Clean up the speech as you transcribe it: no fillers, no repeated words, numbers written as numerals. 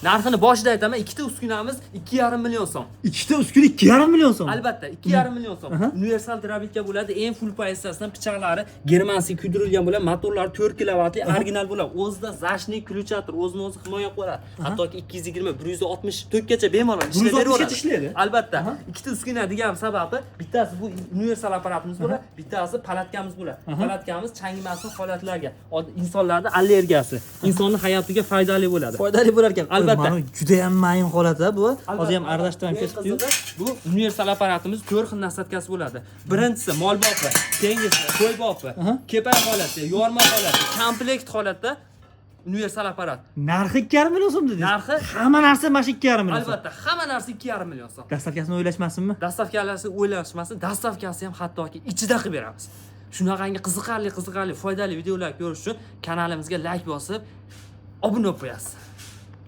Narxini boshida aytaman, ikkita uskunamiz 2,5 million so'm. Ikkita uskuna 2,5 million so'm. Albatta, 2,5 million so'm. Universal drabika bo'ladi, eng full pozitsiyasidan pichoqlari germansiy kuydirilgan bo'ladi, motorlari 4 kilovatli original bo'ladi. O'zida zashnik ключатор, o'zini o'zi himoya qiladi. Hattoki 220, 164 gacha bemalol ishlayveradi. ishlaydi. Albatta, ikkita uskuna degan sababi bittasi bu universal apparatimiz bo'ladi, bittasi palatkamiz bo'ladi. Palatkamiz changimasli holatlarga, insonlarda allergiyasi, insonning hayotiga foydali bo'ladi. Foydali bo'lar ekan. Albatta. Mana juda ham mayin holat-a bu. Hozir ham aralashtirib ketdi-yu. Bu universal apparatimiz 4 xil nasatkasi bo'ladi. Birinchisi mol bopi, keyingisi qo'y bopi, kepay holati, yorma holati, komplekt holatda universal apparat. Narxi 2,5 million so'm dedingiz. Narxi hamma narsa mana shu 2,5 million so'm. Albatta, hamma narsa 2,5 million so'm. Dastavkasini o'ylashmasinmi? Dastavkalasi o'ylashmasin, dastavkasi ham hattoki ichida qilib beramiz. Shunaqangi qiziqarli, foydali videolar ko'rish uchun kanalimizga like bosib, obuna bo'lib qo'yasiz.